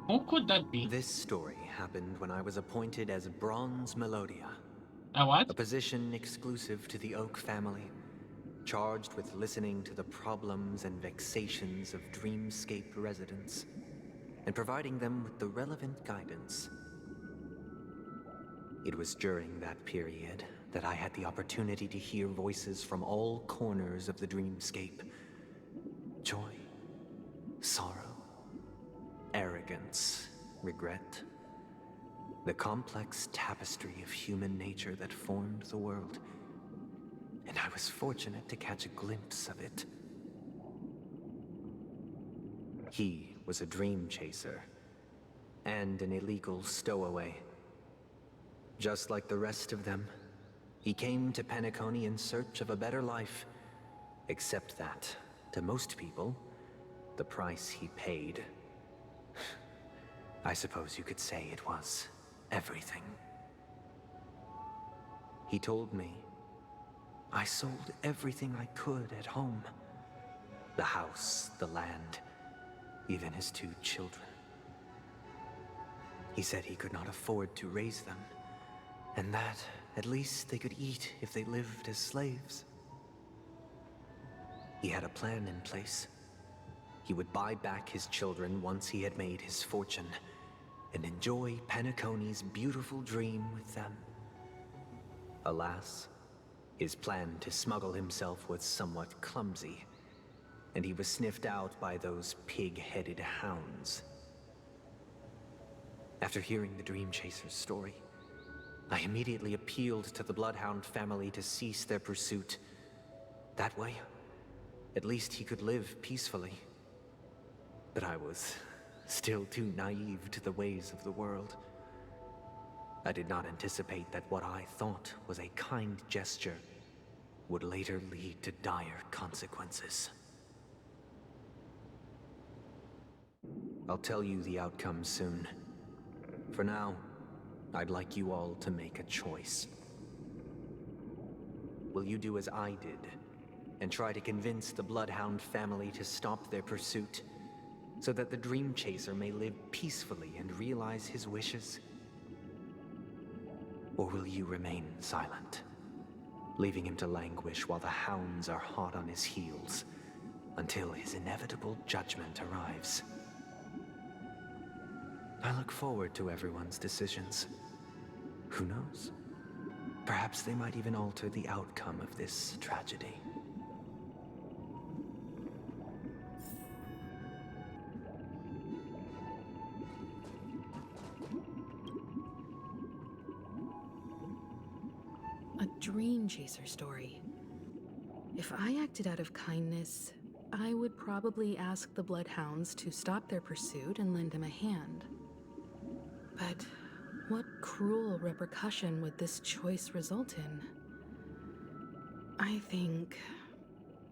Who could that be? This story happened when I was appointed as Bronze Melodia, A what? a position exclusive to the Oak family, charged with listening to the problems and vexations of Dreamscape residents, and providing them with the relevant guidance. It was during that period that I had the opportunity to hear voices from all corners of the Dreamscape. Joy, sorrow, arrogance, regret. The complex tapestry of human nature that formed the world. And I was fortunate to catch a glimpse of it. He was a dream chaser, and an illegal stowaway. Just like the rest of them, he came to Penacony in search of a better life. Except that, to most people, the price he paid, I suppose you could say it was everything. He told me I sold everything I could at home. The house, the land, even his 2 children. He said he could not afford to raise them, and that at least they could eat if they lived as slaves. He had a plan in place. He would buy back his children once he had made his fortune, and enjoy Penacony's beautiful dream with them. Alas, his plan to smuggle himself was somewhat clumsy, and he was sniffed out by those pig-headed hounds. After hearing the Dream Chaser's story, I immediately appealed to the Bloodhound family to cease their pursuit. That way, at least he could live peacefully. But I was still too naive to the ways of the world. I did not anticipate that what I thought was a kind gesture would later lead to dire consequences. I'll tell you the outcome soon. For now, I'd like you all to make a choice. Will you do as I did, and try to convince the Bloodhound family to stop their pursuit, so that the Dream Chaser may live peacefully and realize his wishes? Or will you remain silent, leaving him to languish while the hounds are hot on his heels, until his inevitable judgment arrives? I look forward to everyone's decisions. Who knows? Perhaps they might even alter the outcome of this tragedy. A dream chaser story. If I acted out of kindness, I would probably ask the Bloodhounds to stop their pursuit and lend him a hand. But what cruel repercussion would this choice result in? I think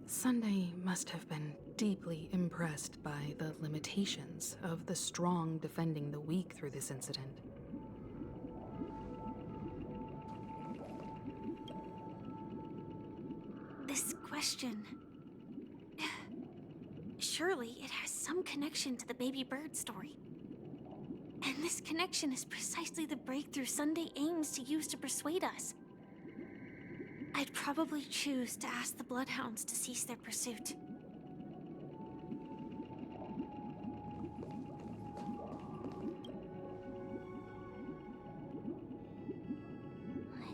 Sunday must have been deeply impressed by the limitations of the strong defending the weak through this incident. This question... Surely it has some connection to the baby bird story. And this connection is precisely the breakthrough Sunday aims to use to persuade us. I'd probably choose to ask the Bloodhounds to cease their pursuit.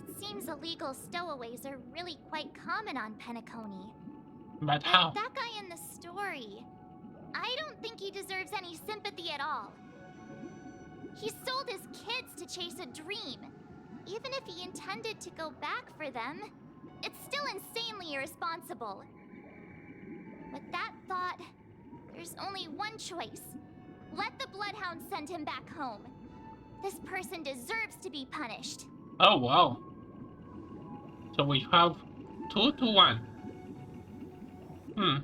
It seems illegal stowaways are really quite common on Penacony. But how? That guy in the story, I don't think he deserves any sympathy at all. He sold his kids to chase a dream. Even if he intended to go back for them, it's still insanely irresponsible. With that thought, there's only one choice. Let the Bloodhound send him back home. This person deserves to be punished. Oh wow. So we have 2 to 1. Hmm.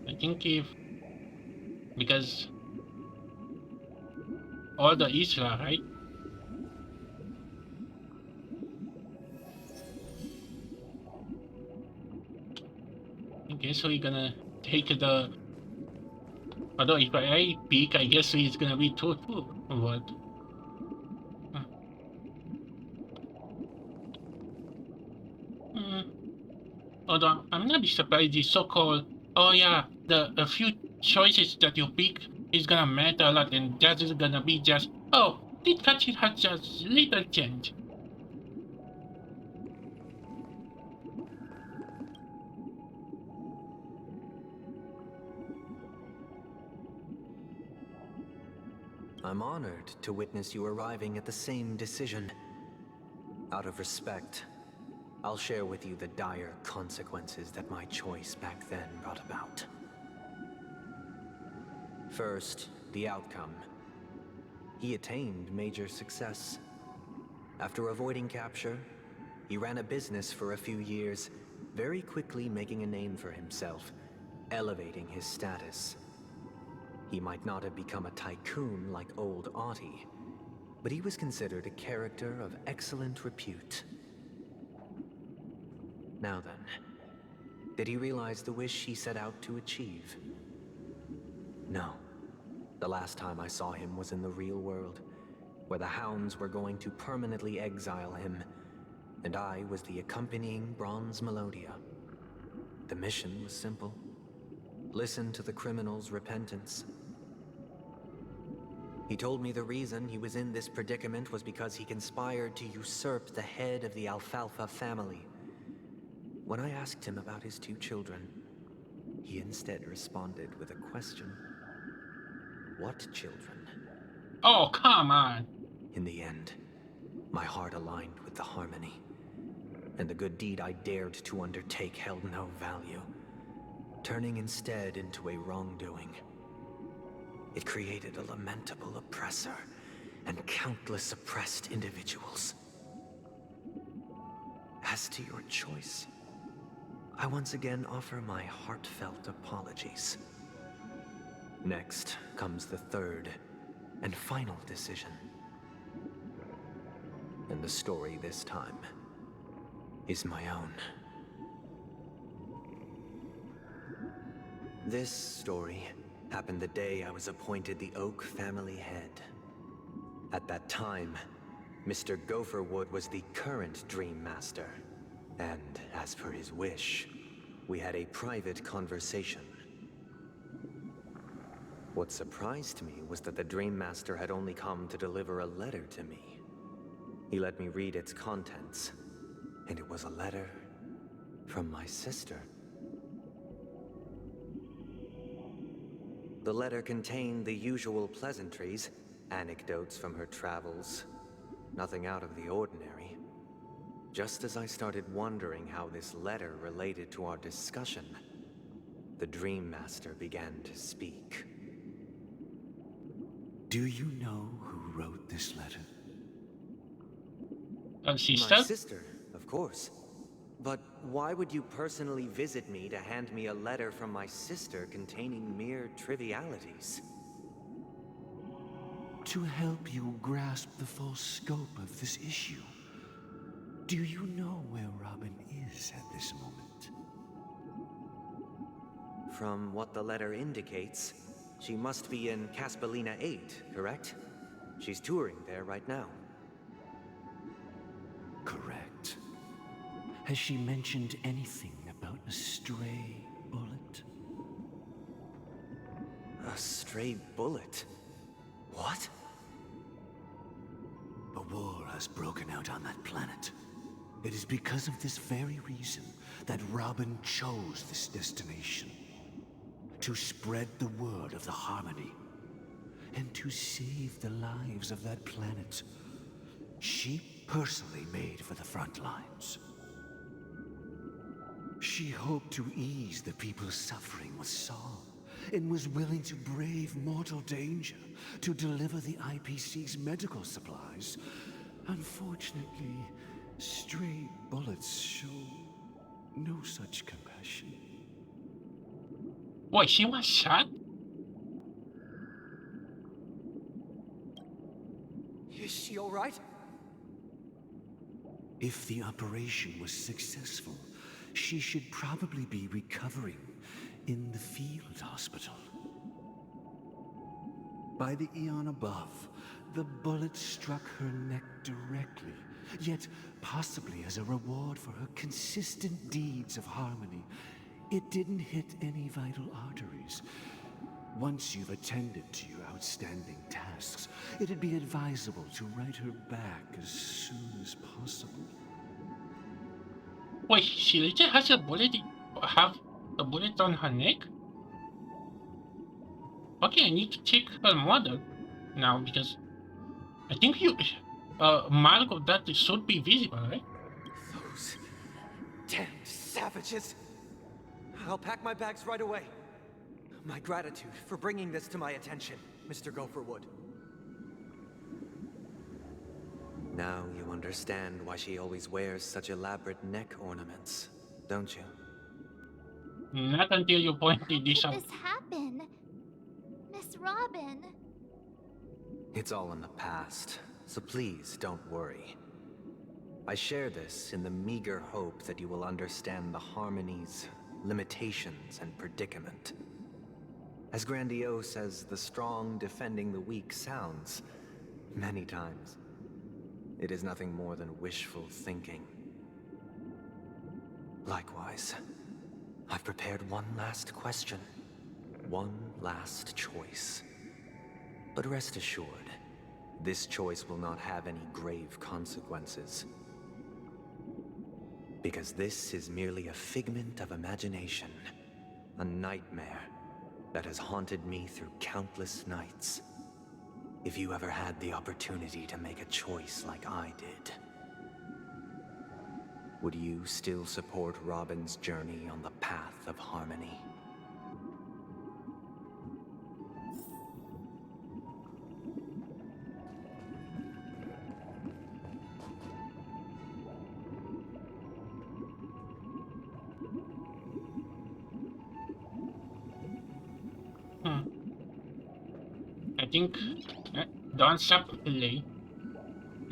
I think if because all the Isla, right? I guess we're gonna take the. Although if I pick, I guess it's gonna be 2-2. But. Although I'm not surprised the so-called, oh yeah, the a few choices that you pick is gonna matter a lot, and that is gonna be just, oh, this country has just little change. I'm honored to witness you arriving at the same decision. Out of respect, I'll share with you the dire consequences that my choice back then brought about. First, the outcome. He attained major success. After avoiding capture, he ran a business for a few years, very quickly making a name for himself, elevating his status. He might not have become a tycoon like old Audie, but he was considered a character of excellent repute. Now then, did he realize the wish he set out to achieve? No. The last time I saw him was in the real world, where the Hounds were going to permanently exile him, and I was the accompanying Bronze Melodia. The mission was simple. Listen to the criminal's repentance. He told me the reason he was in this predicament was because he conspired to usurp the head of the Alfalfa family. When I asked him about his 2 children, he instead responded with a question. What children? Oh, come on! In the end, my heart aligned with the harmony, and the good deed I dared to undertake held no value, turning instead into a wrongdoing. It created a lamentable oppressor and countless oppressed individuals. As to your choice, I once again offer my heartfelt apologies. Next comes the third and final decision. And the story this time is my own. This story happened the day I was appointed the Oak family head. At that time, Mr. Gopherwood was the current Dream Master, and as per his wish, we had a private conversation. What surprised me was that the Dream Master had only come to deliver a letter to me. He let me read its contents, and it was a letter from my sister. The letter contained the usual pleasantries, anecdotes from her travels, nothing out of the ordinary. Just as I started wondering how this letter related to our discussion, the Dream Master began to speak. Do you know who wrote this letter? Sister? My sister, of course. But why would you personally visit me to hand me a letter from my sister containing mere trivialities? To help you grasp the full scope of this issue. Do you know where Robin is at this moment? From what the letter indicates, she must be in Caspelina 8, correct? She's touring there right now. Correct. Has she mentioned anything about a stray bullet? A stray bullet? What? A war has broken out on that planet. It is because of this very reason that Robin chose this destination. To spread the word of the harmony. And to save the lives of that planet. She personally made for the front lines. She hoped to ease the people's suffering with song, and was willing to brave mortal danger to deliver the IPC's medical supplies. Unfortunately, stray bullets show no such compassion. Wait, she was shot? Is she alright? If the operation was successful, She should probably be recovering in the field hospital. By the eon above, the bullet struck her neck directly, yet possibly as a reward for her consistent deeds of harmony. It didn't hit any vital arteries. Once you've attended to your outstanding tasks, it'd be advisable to write her back as soon as possible. Wait, she legit has a bullet? Have a bullet on her neck? Okay, I need to check her mother now because I think mark of that should be visible, right? Those damned savages! I'll pack my bags right away. My gratitude for bringing this to my attention, Mr. Gopherwood. Now you understand why she always wears such elaborate neck ornaments, don't you? Not until you How pointed this could out. this happen? Miss Robin. It's all in the past, so please don't worry. I share this in the meager hope that you will understand the harmony's limitations and predicament. As grandiose as the strong defending the weak sounds, many times, it is nothing more than wishful thinking. Likewise, I've prepared one last question, one last choice. But rest assured, this choice will not have any grave consequences. Because this is merely a figment of imagination, a nightmare that has haunted me through countless nights. If you ever had the opportunity to make a choice like I did, would you still support Robin's journey on the path of harmony? I think don't stop play.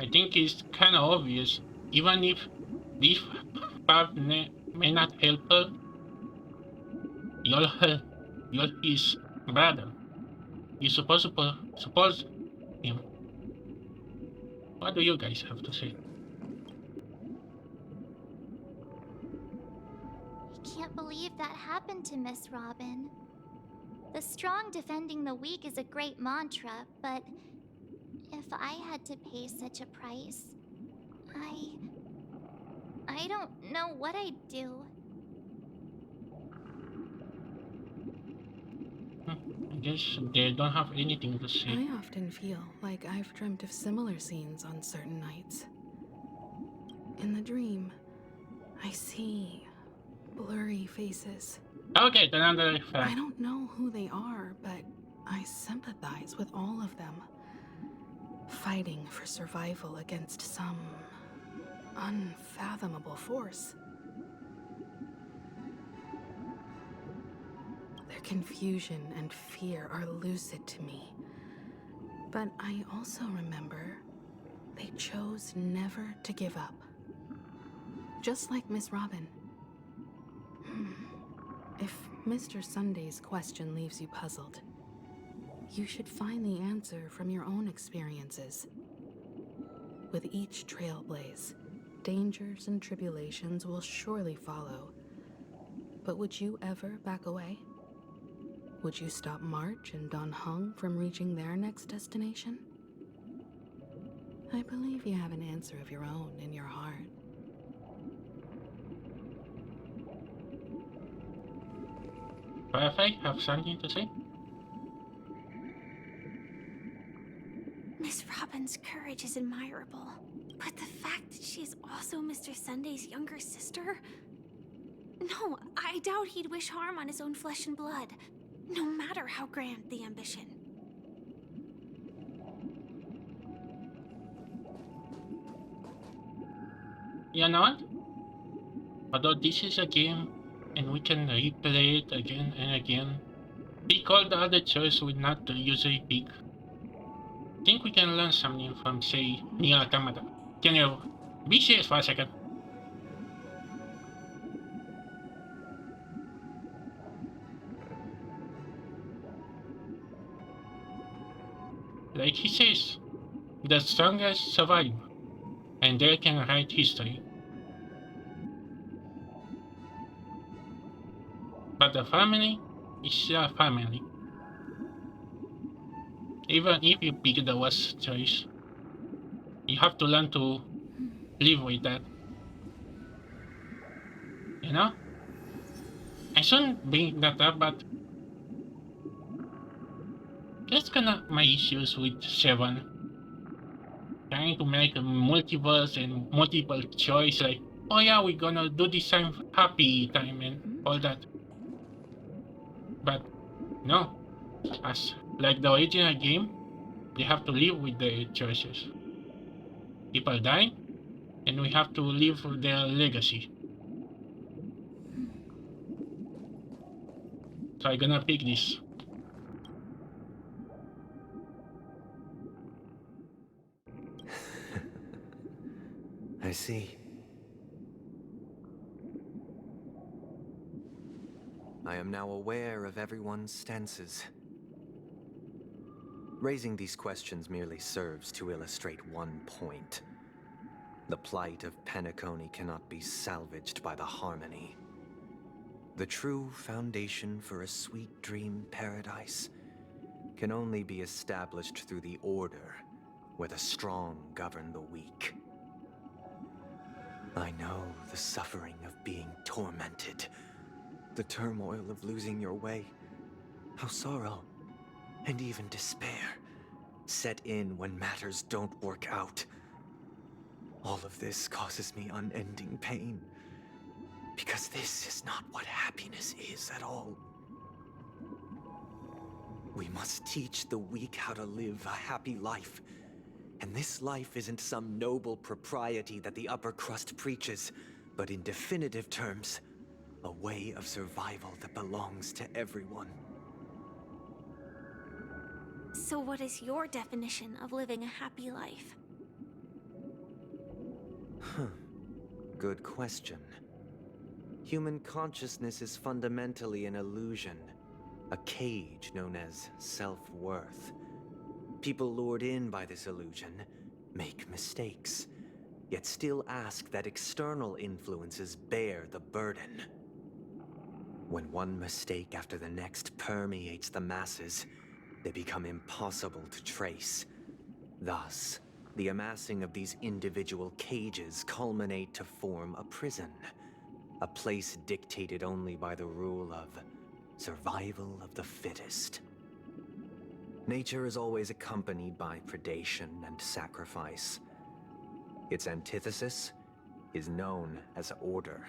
I think it's kind of obvious. Even if this path may not help her, you're his brother. You're supposed to support him. What do you guys have to say? I can't believe that happened to Miss Robin. The strong defending the weak is a great mantra, but if I had to pay such a price, I don't know what I'd do. I guess they don't have anything to say. I often feel like I've dreamt of similar scenes on certain nights. In the dream, I see blurry faces. Okay, another I fact. don't know who they are, but I sympathize with all of them. Fighting for survival against some unfathomable force. Their confusion and fear are lucid to me. But I also remember they chose never to give up. Just like Miss Robin. If Mr. Sunday's question leaves you puzzled, you should find the answer from your own experiences. With each trailblaze, dangers and tribulations will surely follow. But would you ever back away? Would you stop March and Don Hung from reaching their next destination? I believe you have an answer of your own in your heart. Firefly, have something to say? Miss Robin's courage is admirable, but the fact that she is also Mr. Sunday's younger sister? No, I doubt he'd wish harm on his own flesh and blood, no matter how grand the ambition. You know what? Although this is a game and we can replay it again and again, pick all the other choices we not usually pick. I think we can learn something from, say, Nier Automata. Can you be serious for a second? Like he says, the strongest survive, and they can write history. But the family is a family. Even if you pick the worst choice, you have to learn to live with that. You know? I shouldn't bring that up, but that's kinda my issues with Seven. Trying to make a multiverse and multiple choice, like, oh yeah, we're gonna do this time happy time and all that. But no, as like the original game, they have to live with their choices. People die, and we have to live with their legacy. So I'm gonna pick this. I see. I am now aware of everyone's stances. Raising these questions merely serves to illustrate one point. The plight of Penacony cannot be salvaged by the Harmony. The true foundation for a sweet dream paradise can only be established through the Order, where the strong govern the weak. I know the suffering of being tormented, the turmoil of losing your way, how sorrow and even despair set in when matters don't work out. All of this causes me unending pain, because this is not what happiness is at all. We must teach the weak how to live a happy life. And this life isn't some noble propriety that the upper crust preaches, but in definitive terms, a way of survival that belongs to everyone. So what is your definition of living a happy life? Good question. Human consciousness is fundamentally an illusion, a cage known as self-worth. People lured in by this illusion make mistakes, yet still ask that external influences bear the burden. When one mistake after the next permeates the masses, they become impossible to trace. Thus, the amassing of these individual cages culminate to form a prison, a place dictated only by the rule of survival of the fittest. Nature is always accompanied by predation and sacrifice. Its antithesis is known as order.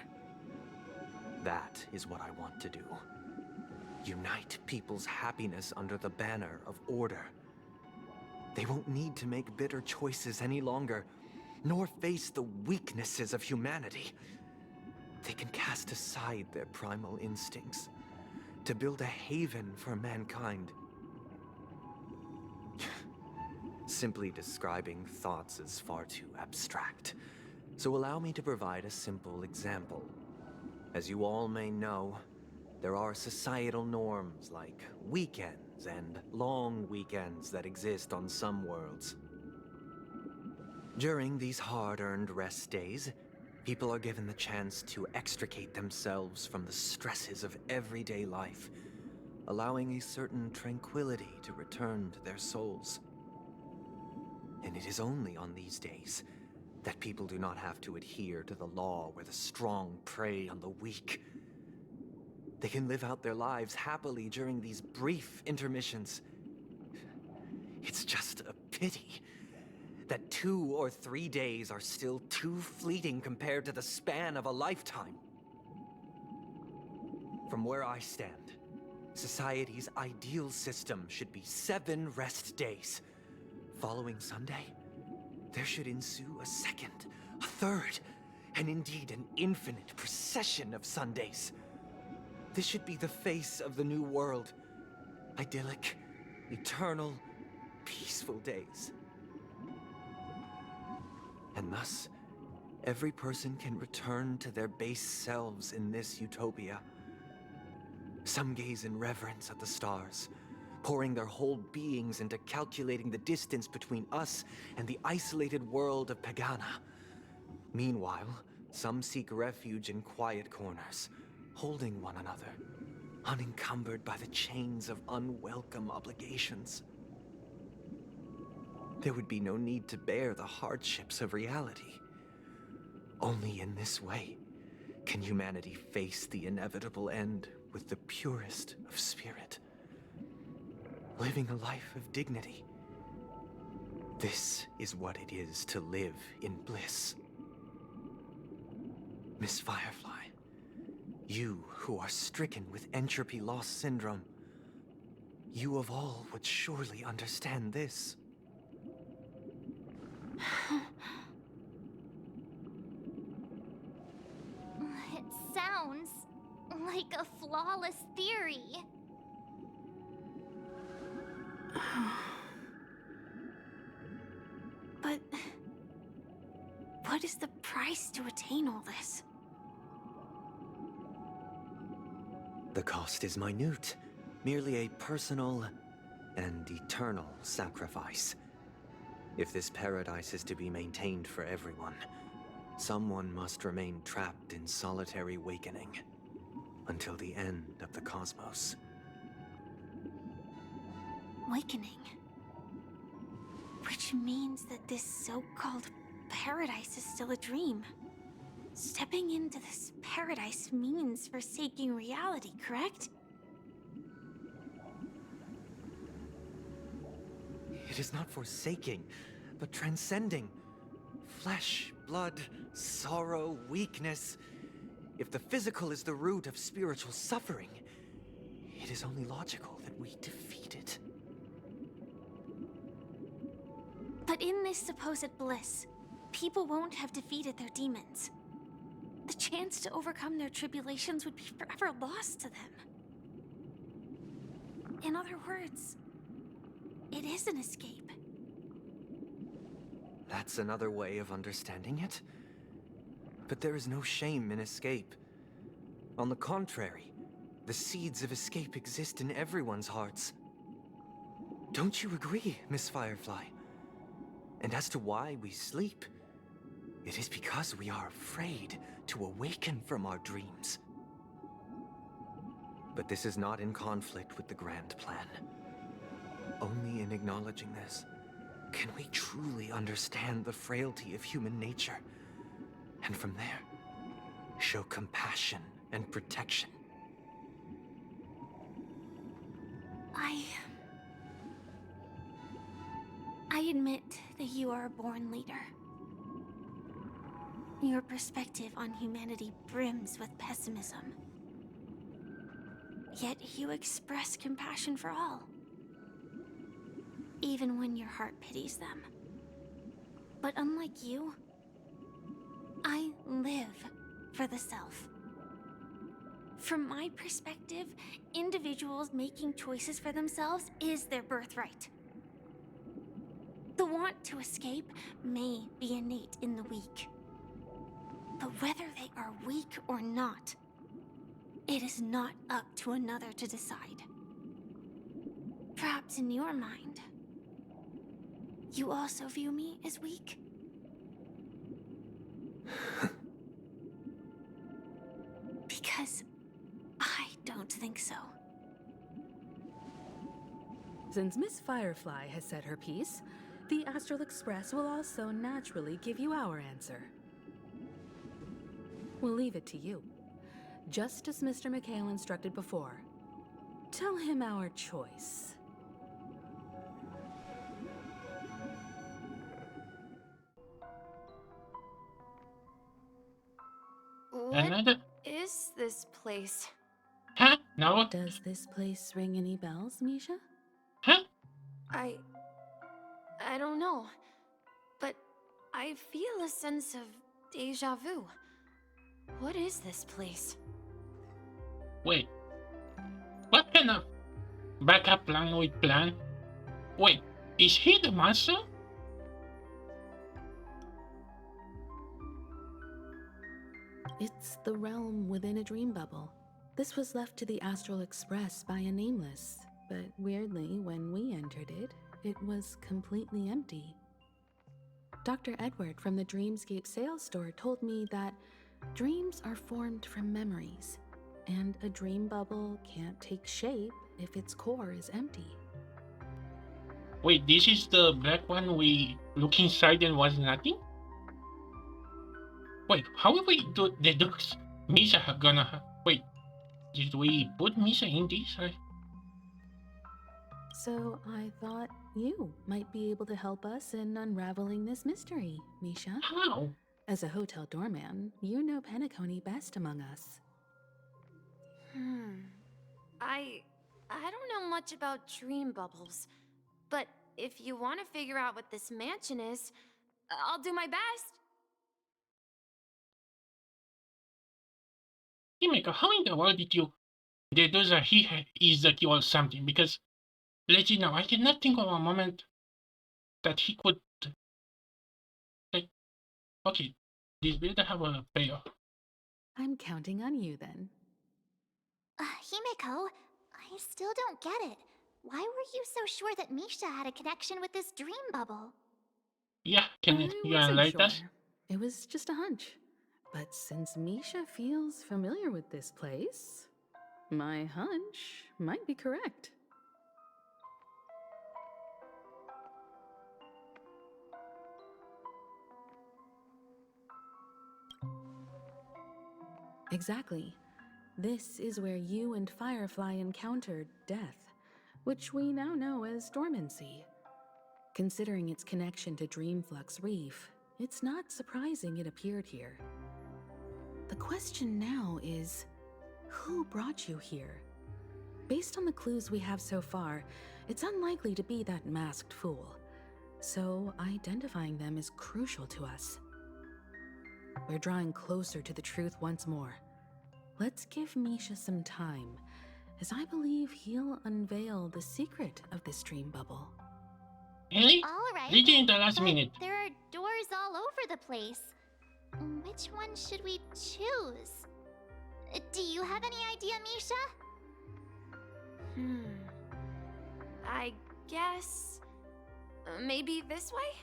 That is what I want to do. Unite people's happiness under the banner of order. They won't need to make bitter choices any longer, nor face the weaknesses of humanity. They can cast aside their primal instincts to build a haven for mankind. Simply describing thoughts is far too abstract, so allow me to provide a simple example. As you all may know, there are societal norms like weekends and long weekends that exist on some worlds. During these hard-earned rest days, people are given the chance to extricate themselves from the stresses of everyday life, allowing a certain tranquility to return to their souls. And it is only on these days that people do not have to adhere to the law where the strong prey on the weak. They can live out their lives happily during these brief intermissions. It's just a pity that 2 or 3 days are still too fleeting compared to the span of a lifetime. From where I stand, society's ideal system should be 7 rest days. Following Sunday, there should ensue a second, a third, and indeed an infinite procession of Sundays. This should be the face of the new world. Idyllic, eternal, peaceful days. And thus, every person can return to their base selves in this utopia. Some gaze in reverence at the stars, pouring their whole beings into calculating the distance between us and the isolated world of Pagana. Meanwhile, some seek refuge in quiet corners, holding one another, unencumbered by the chains of unwelcome obligations. There would be no need to bear the hardships of reality. Only in this way can humanity face the inevitable end with the purest of spirit, living a life of dignity. This is what it is to live in bliss. Miss Firefly, you who are stricken with entropy loss syndrome, you of all would surely understand this. It sounds like a flawless theory. But what is the price to attain all this? The cost is minute, merely a personal and eternal sacrifice. If this paradise is to be maintained for everyone, someone must remain trapped in solitary awakening until the end of the cosmos. Awakening. Which means that this so-called paradise is still a dream. Stepping into this paradise means forsaking reality, correct? It is not forsaking, but transcending. Flesh, blood, sorrow, weakness. If the physical is the root of spiritual suffering, it is only logical that we defeat it. But in this supposed bliss, people won't have defeated their demons. The chance to overcome their tribulations would be forever lost to them. In other words, it is an escape. That's another way of understanding it. But there is no shame in escape. On the contrary, the seeds of escape exist in everyone's hearts. Don't you agree, Miss Firefly? And as to why we sleep, it is because we are afraid to awaken from our dreams. But this is not in conflict with the grand plan. Only in acknowledging this can we truly understand the frailty of human nature, and from there, show compassion and protection. I admit that you are a born leader. Your perspective on humanity brims with pessimism. Yet you express compassion for all, even when your heart pities them. But unlike you, I live for the self. From my perspective, individuals making choices for themselves is their birthright. The want to escape may be innate in the weak. But whether they are weak or not, it is not up to another to decide. Perhaps in your mind, you also view me as weak? Because I don't think so. Since Miss Firefly has said her piece, the Astral Express will also naturally give you our answer. We'll leave it to you. Just as Mr. McHale instructed before. Tell him our choice. What Another? is this place? Huh? No? Does this place ring any bells, Misha? Huh? I don't know, but I feel a sense of deja vu. What is this place? Wait. What kind of backup plan we plan? Wait, is he the monster? It's the realm within a dream bubble. This was left to the Astral Express by a nameless. but weirdly, when we entered it, it was completely empty. Dr. Edward from the Dreamscape sales store told me that dreams are formed from memories, and a dream bubble can't take shape if its core is empty. Wait, this is the black one we look inside and was nothing? Wait, how will we do deduce Misha gonna... Wait, did we put Misha in this? So I thought you might be able to help us in unraveling this mystery, Misha. How? As a hotel doorman, you know Penacony best among us. I don't know much about dream bubbles, but if you want to figure out what this mansion is, I'll do my best. Himeka, how in the world did you deduce that he is the key or something? Because, let you know, I cannot think of a moment that he could... Like, okay, this better have a payoff. I'm counting on you then. Himeko, I still don't get it. Why were you so sure that Misha had a connection with this dream bubble? Yeah, can I you wasn't enlighten sure. us? It was just a hunch. But since Misha feels familiar with this place, my hunch might be correct. Exactly. This is where you and Firefly encountered death, which we now know as dormancy. Considering its connection to Dreamflux Reef, it's not surprising it appeared here. The question now is, who brought you here? Based on the clues we have so far, it's unlikely to be that masked fool. So identifying them is crucial to us. We're drawing closer to the truth once more. Let's give Misha some time, as I believe he'll unveil the secret of this dream bubble. Really? Alright, Literally in the last but minute. there are doors all over the place. Which one should we choose? Do you have any idea, Misha? I guess maybe this way?